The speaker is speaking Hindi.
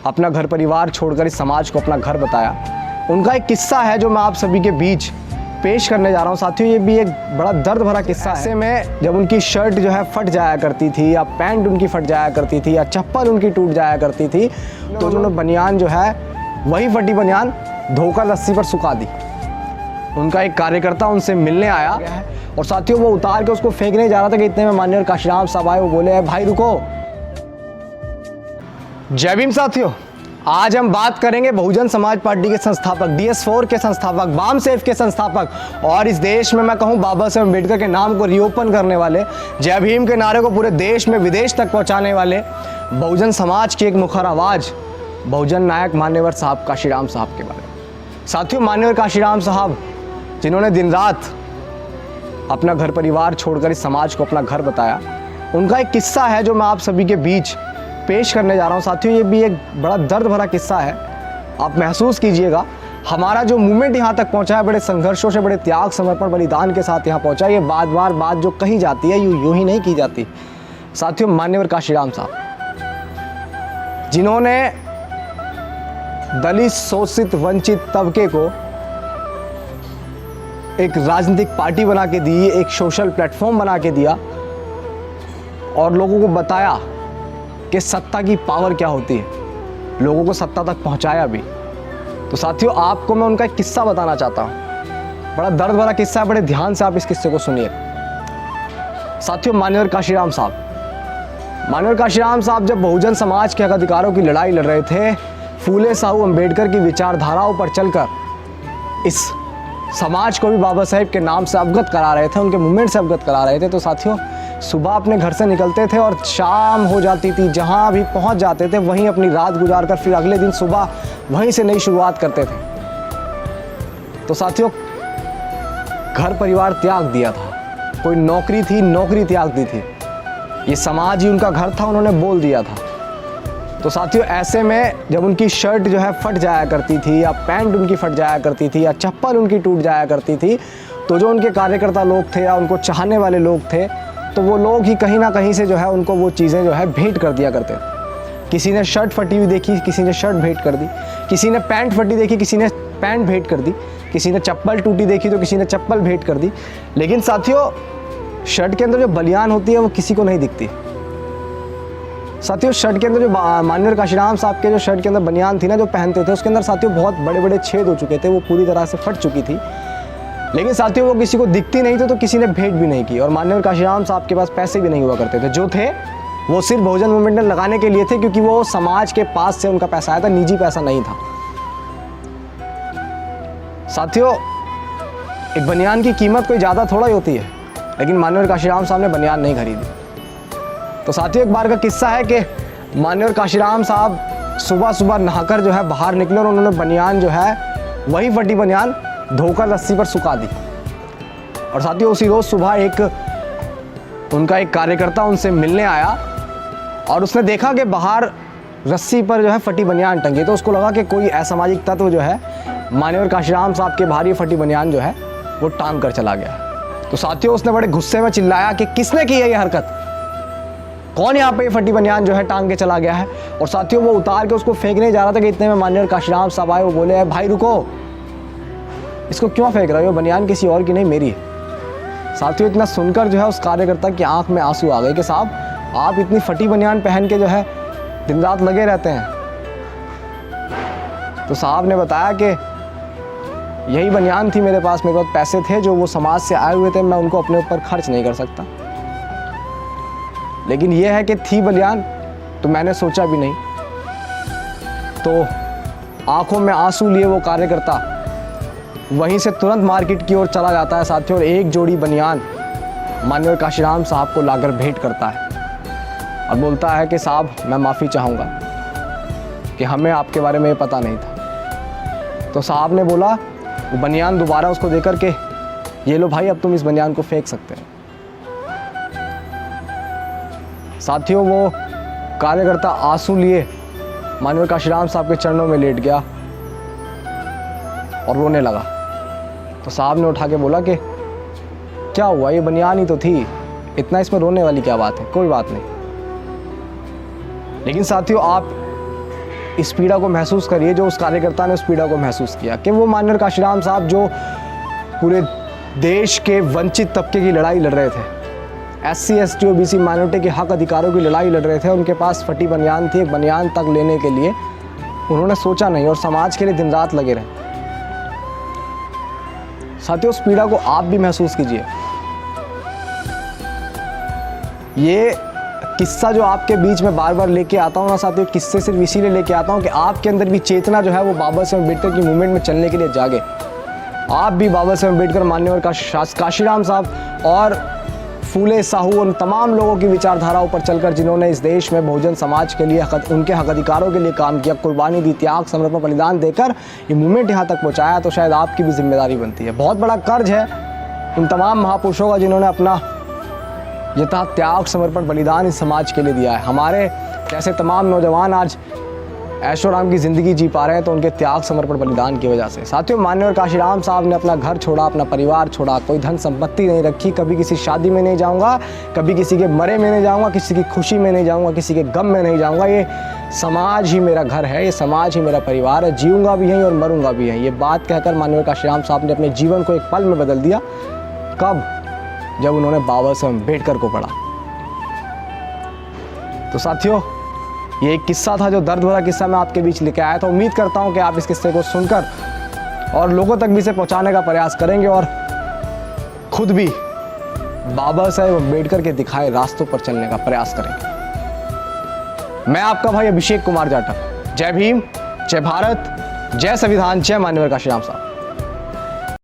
अपना घर परिवार छोड़कर इस समाज को अपना घर बताया। उनका एक किस्सा है जो मैं आप सभी के बीच पेश करने जा रहा हूँ। साथियों, ये भी एक बड़ा दर्द भरा किस्सा है। ऐसे में जब उनकी शर्ट जो है फट जाया करती थी, या पैंट उनकी फट जाया करती थी, या चप्पल उनकी टूट जाया करती थी, तो उन्होंने बनियान जो है वही फटी बनियान धोकर रस्सी पर सुखा दी। उनका एक कार्यकर्ता उनसे मिलने आया और साथियों वो उतार के उसको फेंकने जा रहा था कि इतने में माननीय काशीराम साहब आए। वो बोले, भाई रुको। जय भीम साथियों, आज हम बात करेंगे बहुजन समाज पार्टी के संस्थापक, DS4 के संस्थापक, बाम सेफ के संस्थापक और इस देश में मैं कहूं बाबा साहेब अम्बेडकर के नाम को रीओपन करने वाले, जय भीम के नारे को पूरे देश में विदेश तक पहुंचाने वाले बहुजन समाज की एक मुखर आवाज बहुजन नायक मान्यवर साहब काशीराम साहब के बारे में। साथियों, मान्यवर काशीराम साहब जिन्होंने दिन रात अपना घर परिवार छोड़कर इस समाज को अपना घर बताया, उनका एक किस्सा है जो मैं आप सभी के बीच पेश करने जा रहा हूँ। साथियों, ये भी एक बड़ा दर्द भरा किस्सा है। आप महसूस कीजिएगा, हमारा जो मूवमेंट यहाँ तक पहुँचा है बड़े संघर्षों से, बड़े त्याग समर्पण बलिदान के साथ यहाँ पहुँचा। ये बात जो कही जाती है यूँ ही नहीं की जाती। साथियों, मान्यवर काशीराम साहब जिन्होंने दलित, शोषित, वंचित तबके को एक राजनीतिक पार्टी बना के दी, एक सोशल प्लेटफॉर्म बना के दिया और लोगों को बताया कि सत्ता की पावर क्या होती है, लोगों को सत्ता तक पहुंचाया भी। तो साथियों, आपको मैं उनका एक किस्सा बताना चाहता हूं। बड़ा दर्द भरा किस्सा है, बड़े ध्यान से आप इस किस्से को सुनिए। साथियों, मान्यवर काशीराम साहब जब बहुजन समाज के हक अधिकारों की लड़ाई लड़ रहे थे, फूले साहू अम्बेडकर की विचारधाराओं पर चलकर इस समाज को भी बाबा साहेब के नाम से अवगत करा रहे थे, उनके मूवमेंट से अवगत करा रहे थे। तो साथियों, सुबह अपने घर से निकलते थे और शाम हो जाती थी, जहाँ भी पहुँच जाते थे वहीं अपनी रात गुजार कर फिर अगले दिन सुबह वहीं से नई शुरुआत करते थे। तो साथियों, घर परिवार त्याग दिया था, कोई नौकरी थी, नौकरी त्याग दी थी, ये समाज ही उनका घर था, उन्होंने बोल दिया था। तो साथियों, ऐसे में जब उनकी शर्ट जो है फट जाया करती थी, या पैंट उनकी फट जाया करती थी, या चप्पल उनकी टूट जाया करती थी, तो जो उनके कार्यकर्ता लोग थे या उनको चाहने वाले लोग थे, तो वो लोग ही कहीं ना कहीं से जो है उनको वो चीज़ें जो है भेंट कर दिया करते थे। किसी ने शर्ट फटी हुई देखी, किसी ने शर्ट भेंट कर दी, किसी ने पैंट फटी देखी, किसी ने पैंट भेंट कर दी, किसी ने चप्पल टूटी देखी तो किसी ने चप्पल भेंट कर दी। लेकिन साथियों, शर्ट के अंदर जो बलियान होती है वो किसी को नहीं दिखती। साथियों, शर्ट के अंदर जो मान्यवर काशीराम साहब के जो शर्ट के अंदर बनियान थी ना, जो पहनते थे, उसके अंदर साथियों बहुत बड़े बड़े छेद हो चुके थे, वो पूरी तरह से फट चुकी थी। लेकिन साथियों, वो किसी को दिखती नहीं थी, तो किसी ने भेंट भी नहीं की। और मान्यवर काशीराम साहब के पास पैसे भी नहीं हुआ करते थे, जो थे वो सिर्फ बहुजन मूवमेंट में लगाने के लिए थे, क्योंकि वो समाज के पास से उनका पैसा आया था, निजी पैसा नहीं था। साथियों, एक बनियान की कीमत कोई ज़्यादा थोड़ा ही होती है, लेकिन मान्यवर काशीराम साहब ने बनियान नहीं खरीदी। तो साथियों, एक बार का किस्सा है कि मान्यवर काशीराम साहब सुबह सुबह नहाकर जो है बाहर निकले और उन्होंने बनियान जो है वही फटी बनियान धोकर रस्सी पर सुखा दी। और साथियों, उसी रोज़ सुबह उनका एक कार्यकर्ता उनसे मिलने आया और उसने देखा कि बाहर रस्सी पर जो है फटी बनियान टंगी। तो उसको लगा कि कोई असामाजिक तत्व जो है मान्यवर काशीराम साहब के बाहर ये फटी बनियान जो है वो टांग कर चला गया। तो साथियों, उसने बड़े गुस्से में चिल्लाया कि किसने की है ये हरकत, कौन यहाँ पे ये फटी बनियान जो है टांग के चला गया है। और साथियों, वो उतार के उसको फेंकने जा रहा था कि इतने में मान्यवर काशीराम साहब आए। वो बोले, भाई रुको, इसको क्यों फेंक रहे हो, बनियान किसी और की नहीं, मेरी है। साथियों, इतना सुनकर जो है उस कार्यकर्ता की आंख में आंसू आ गए कि साहब, आप इतनी फटी बनियान पहन के जो है दिन रात लगे रहते हैं। तो साहब ने बताया कि यही बनियान थी मेरे पास, मेरे पास पैसे थे जो वो समाज से आए हुए थे, मैं उनको अपने ऊपर खर्च नहीं कर सकता। लेकिन ये है कि थी बनियान तो मैंने सोचा भी नहीं। तो आंखों में आंसू लिए वो कार्यकर्ता वहीं से तुरंत मार्केट की ओर चला जाता है साथियों, और एक जोड़ी बनियान मान्यवर काशीराम साहब को लाकर भेंट करता है और बोलता है कि साहब, मैं माफ़ी चाहूँगा कि हमें आपके बारे में पता नहीं था। तो साहब ने बोला, वो बनियान दोबारा उसको देकर के, ये लो भाई, अब तुम इस बनियान को फेंक सकते हैं। साथियों, वो कार्यकर्ता आंसू लिए मान्यवर काशीराम साहब के चरणों में लेट गया और रोने लगा। तो साहब ने उठा के बोला कि क्या हुआ, ये बनियान ही तो थी, इतना इसमें रोने वाली क्या बात है, कोई बात नहीं। लेकिन साथियों, आप इस पीड़ा को महसूस करिए जो उस कार्यकर्ता ने उस पीड़ा को महसूस किया, कि वो माननीय काशीराम साहब जो पूरे देश के वंचित तबके की लड़ाई लड़ रहे थे, SC ST OBC माइनॉरिटी के हक अधिकारों की लड़ाई लड़ रहे थे। उनके पास फटी बनियान थी, एक बनियान तक लेने के लिए उन्होंने सोचा नहीं और समाज के लिए दिन रात लगे रहे। साथियों, उस पीड़ा को आप भी महसूस कीजिए। ये किस्सा जो आपके बीच में बार बार लेके आता हूँ ना साथियों, किस्से सिर्फ इसीलिए लेके आता हूँ कि आपके अंदर भी चेतना जो है वो बाबा साहेब अम्बेडकर की मूवमेंट में चलने के लिए जागे। आप भी बाबा साहेब अम्बेडकर, मान्यवर काशीराम साहब और फूले साहू, उन तमाम लोगों की विचारधाराओं पर चलकर जिन्होंने इस देश में बहुजन समाज के लिए उनके हक अधिकारों के लिए काम किया, कुर्बानी दी, त्याग, समर्पण, बलिदान देकर ये मूवमेंट यहाँ तक पहुँचाया, तो शायद आपकी भी जिम्मेदारी बनती है। बहुत बड़ा कर्ज है उन तमाम महापुरुषों का जिन्होंने अपना यथा त्याग, समर्पण, बलिदान इस समाज के लिए दिया है। हमारे जैसे तमाम नौजवान आज ऐशो आराम की ज़िंदगी जी पा रहे हैं तो उनके त्याग, समर्पण, बलिदान की वजह से। साथियों, मान्यवर काशीराम साहब ने अपना घर छोड़ा, अपना परिवार छोड़ा, कोई धन संपत्ति नहीं रखी, कभी किसी शादी में नहीं जाऊंगा, कभी किसी के मरे में नहीं जाऊंगा, किसी की खुशी में नहीं जाऊंगा, किसी के गम में नहीं जाऊंगा, ये समाज ही मेरा घर है, ये समाज ही मेरा परिवार है, जीऊँगा भी यहीं और मरूंगा भी यहीं। ये बात कहकर मान्यवर काशीराम साहब ने अपने जीवन को एक पल में बदल दिया। कब? जब उन्होंने बाबा साहेब अम्बेडकर को पढ़ा। तो साथियों, ये एक किस्सा था, जो दर्द भरा किस्सा मैं आपके बीच लेके आया था। उम्मीद करता हूँ कि आप इस किस्से को सुनकर और लोगों तक भी इसे पहुँचाने का प्रयास करेंगे और खुद भी बाबा साहेब अम्बेडकर के दिखाए रास्तों पर चलने का प्रयास करेंगे। मैं आपका भाई अभिषेक कुमार जाटव। जय भीम, जय भारत, जय संविधान, जय मान्यवर काशीराम साहब।